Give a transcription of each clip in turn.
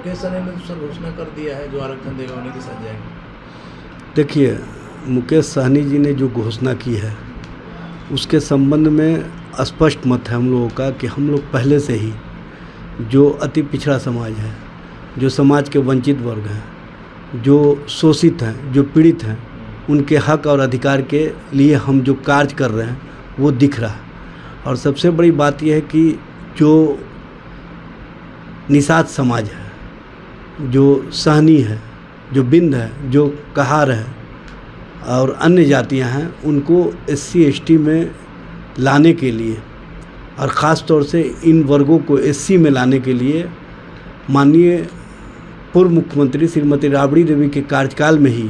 मुकेश सहनी ने तो सर घोषणा कर दिया है, जो आरक्षण देगा उन्हीं के साथ जाएंगे। देखिए, मुकेश सहनी जी ने जो घोषणा की है उसके संबंध में स्पष्ट मत है हम लोगों का कि हम लोग पहले से ही जो अति पिछड़ा समाज है, जो समाज के वंचित वर्ग हैं, जो शोषित हैं, जो पीड़ित हैं, उनके हक और अधिकार के लिए हम जो कार्य कर रहे हैं वो दिख रहा है। और सबसे बड़ी बात यह है कि जो निषाद समाज है, जो सहनी है, जो बिंद है, जो कहार है और अन्य जातियां हैं, उनको SC ST में लाने के लिए और ख़ास तौर से इन वर्गों को SC में लाने के लिए माननीय पूर्व मुख्यमंत्री श्रीमती राबड़ी देवी के कार्यकाल में ही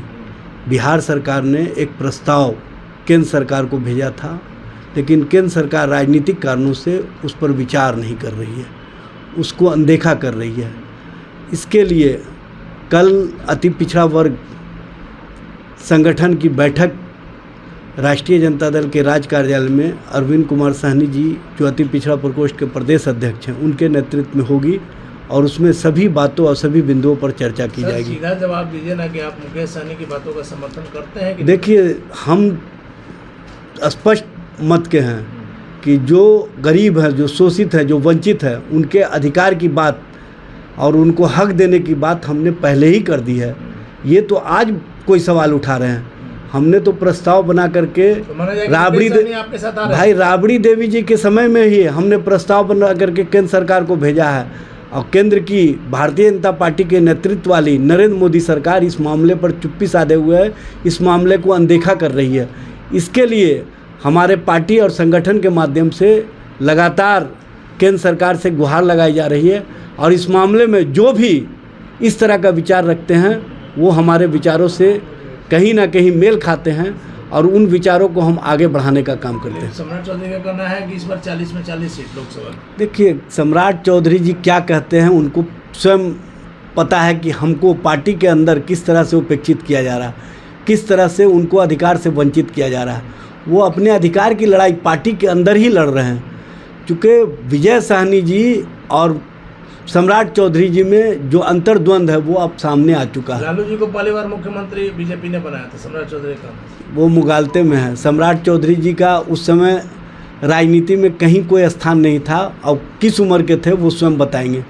बिहार सरकार ने एक प्रस्ताव केंद्र सरकार को भेजा था, लेकिन केंद्र सरकार राजनीतिक कारणों से उस पर विचार नहीं कर रही है, उसको अनदेखा कर रही है। इसके लिए कल अति पिछड़ा वर्ग संगठन की बैठक राष्ट्रीय जनता दल के राज्य कार्यालय में अरविंद कुमार सहनी जी, जो अति पिछड़ा प्रकोष्ठ के प्रदेश अध्यक्ष हैं, उनके नेतृत्व में होगी और उसमें सभी बातों और सभी बिंदुओं पर चर्चा की जाएगी। सीधा जवाब दीजिए ना कि आप मुकेश सहनी की बातों का समर्थन करते हैं कि देखिए, हम स्पष्ट मत के हैं कि जो गरीब है, जो शोषित है, जो वंचित है, उनके अधिकार की बात और उनको हक देने की बात हमने पहले ही कर दी है। ये तो आज कोई सवाल उठा रहे हैं। हमने तो प्रस्ताव बना करके राबड़ी देवी जी के समय में ही हमने प्रस्ताव बना करके केंद्र सरकार को भेजा है और केंद्र की भारतीय जनता पार्टी के नेतृत्व वाली नरेंद्र मोदी सरकार इस मामले पर चुप्पी साधे हुए है, इस मामले को अनदेखा कर रही है। इसके लिए हमारे पार्टी और संगठन के माध्यम से लगातार केंद्र सरकार से गुहार लगाई जा रही है और इस मामले में जो भी इस तरह का विचार रखते हैं वो हमारे विचारों से कहीं ना कहीं मेल खाते हैं और उन विचारों को हम आगे बढ़ाने का काम करते हैं। सम्राट चौधरी का कहना है कि इस बार 40 में 40 सीट लोकसभा। देखिए, सम्राट चौधरी जी क्या कहते हैं उनको स्वयं पता है कि हमको पार्टी के अंदर किस तरह से उपेक्षित किया जा रहा है, किस तरह से उनको अधिकार से वंचित किया जा रहा है। वो अपने अधिकार की लड़ाई पार्टी के अंदर ही लड़ रहे हैं। चूँकि विजय सहनी जी और सम्राट चौधरी जी में जो अंतर्द्वंद है वो अब सामने आ चुका है। लालू जी को पहली बार मुख्यमंत्री बीजेपी ने बनाया था, सम्राट चौधरी का वो मुगालते में है। सम्राट चौधरी जी का उस समय राजनीति में कहीं कोई स्थान नहीं था और किस उम्र के थे वो स्वयं बताएंगे।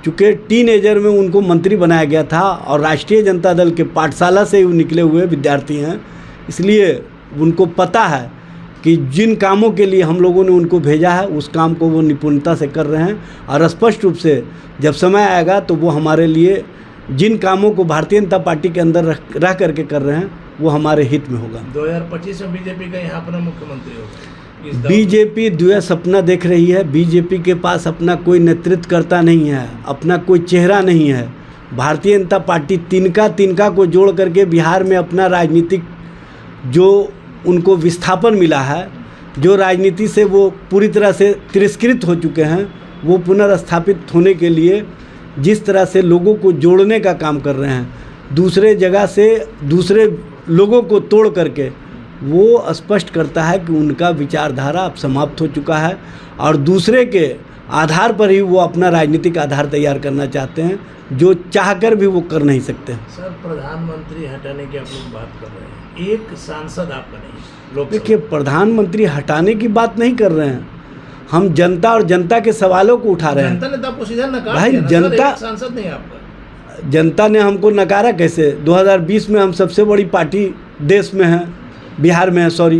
चूँकि टीनेजर में उनको मंत्री बनाया गया था और राष्ट्रीय जनता दल के पाठशाला से वो निकले हुए विद्यार्थी हैं, इसलिए उनको पता है कि जिन कामों के लिए हम लोगों ने उनको भेजा है उस काम को वो निपुणता से कर रहे हैं और स्पष्ट रूप से जब समय आएगा तो वो हमारे लिए जिन कामों को भारतीय जनता पार्टी के अंदर रह करके कर रहे हैं वो हमारे हित में होगा। 2025 में बीजेपी का यहाँ अपना मुख्यमंत्री होगा। बीजेपी द्वैत सपना देख रही है। बीजेपी के पास अपना कोई नेतृत्वकर्ता नहीं है, अपना कोई चेहरा नहीं है। भारतीय जनता पार्टी तिनका को जोड़ करके बिहार में अपना राजनीतिक जो उनको विस्थापन मिला है, जो राजनीति से वो पूरी तरह से तिरस्कृत हो चुके हैं, वो पुनर्स्थापित होने के लिए जिस तरह से लोगों को जोड़ने का काम कर रहे हैं, दूसरे जगह से दूसरे लोगों को तोड़ करके, वो स्पष्ट करता है कि उनका विचारधारा अब समाप्त हो चुका है और दूसरे के आधार पर ही वो अपना राजनीतिक आधार तैयार करना चाहते हैं, जो चाहकर भी वो कर नहीं सकते। सर, प्रधानमंत्री हटाने की आप लोग बात कर रहे हैं, एक सांसद आपका नहीं। देखिए, प्रधानमंत्री हटाने की बात नहीं कर रहे हैं, हम जनता और जनता के सवालों को उठा रहे हैं। जनता ने तो आपको सीधा नकार भाई, दिया ना, जनता एक सांसद नहीं आपका। जनता ने हमको नकारा कैसे? 2020 में हम सबसे बड़ी पार्टी देश में है, बिहार में है,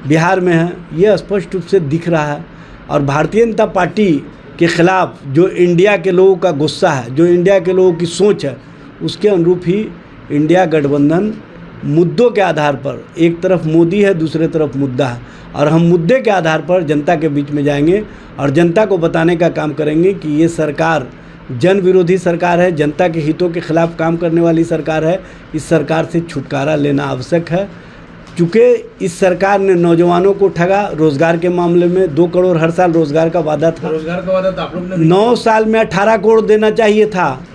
बिहार में है, ये स्पष्ट रूप से दिख रहा है। और भारतीय जनता पार्टी के ख़िलाफ़ जो इंडिया के लोगों का गुस्सा है, जो इंडिया के लोगों की सोच है, उसके अनुरूप ही इंडिया गठबंधन मुद्दों के आधार पर, एक तरफ मोदी है, दूसरे तरफ मुद्दा है, और हम मुद्दे के आधार पर जनता के बीच में जाएंगे और जनता को बताने का काम करेंगे कि ये सरकार जन विरोधी सरकार है, जनता के हितों के खिलाफ काम करने वाली सरकार है। इस सरकार से छुटकारा लेना आवश्यक है। चूँकि इस सरकार ने नौजवानों को ठगा, रोज़गार के मामले में 2 करोड़ हर साल रोज़गार का वादा था। रोज़गार का वादा था आप लोग ने 9 साल में 18 करोड़ देना चाहिए था।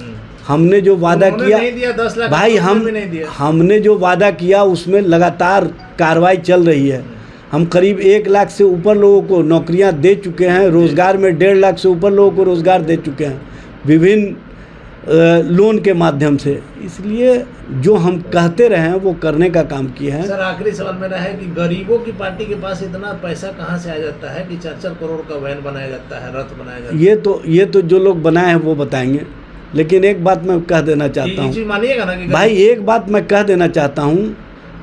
हमने जो वादा किया, नहीं दिया, 10 लाख भाई हमने जो वादा किया उसमें लगातार कार्रवाई चल रही है। हम करीब 1 लाख से ऊपर लोगों को नौकरियां दे चुके हैं, रोज़गार में 1.5 लाख से ऊपर लोगों को रोज़गार दे चुके हैं। विभिन्न लोन के माध्यम से। इसलिए जो हम कहते रहे हैं वो करने का काम किए हैं। सर आखिरी सवाल मेरा है कि गरीबों की पार्टी के पास इतना पैसा कहाँ से आ जाता है कि 4-4 करोड़ का वैन बनाया जाता है, रथ बनाया जाता है? ये तो जो लोग बनाए हैं वो बताएंगे, लेकिन एक बात मैं कह देना चाहता हूँ, मानिएगा ना कि भाई एक बात मैं कह देना चाहता हूँ,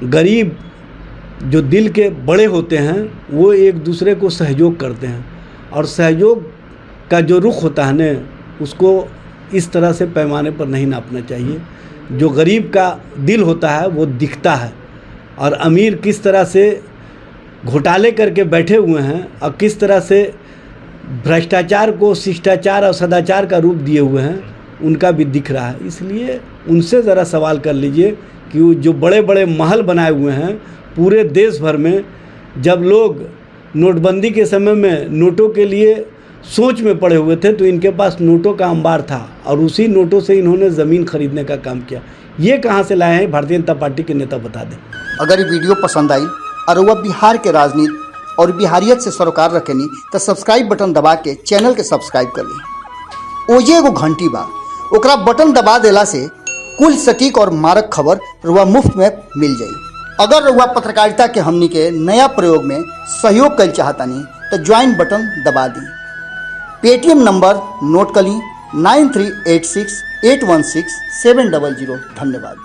गरीब जो दिल के बड़े होते हैं वो एक दूसरे को सहयोग करते हैं, और सहयोग का जो रुख होता है ना उसको इस तरह से पैमाने पर नहीं नापना चाहिए। जो गरीब का दिल होता है वो दिखता है, और अमीर किस तरह से घोटाले करके बैठे हुए हैं और किस तरह से भ्रष्टाचार को शिष्टाचार और सदाचार का रूप दिए हुए हैं उनका भी दिख रहा है। इसलिए उनसे ज़रा सवाल कर लीजिए कि वो जो बड़े बड़े महल बनाए हुए हैं पूरे देश भर में, जब लोग नोटबंदी के समय में नोटों के लिए सोच में पड़े हुए थे तो इनके पास नोटों का अंबार था, और उसी नोटों से इन्होंने ज़मीन खरीदने का काम किया। ये कहाँ से लाए हैं भारतीय जनता पार्टी के नेता बता दें। अगर ये वीडियो पसंद आई और वह बिहार के राजनीति और बिहारियत से सरोकार रखेनी तो सब्सक्राइब बटन दबा के चैनल के सब्सक्राइब कर ली। ओजे एगो घंटी बा, ओकरा बटन दबा देला से कुल सटीक और मारक खबर रुआ मुफ्त में मिल जाई। अगर रुआ पत्रकारिता के हमनी के नया प्रयोग में सहयोग कर चाहतानी तो ज्वाइन बटन दबा दी। पेटीएम नंबर नोट कर ली 9386816700। धन्यवाद।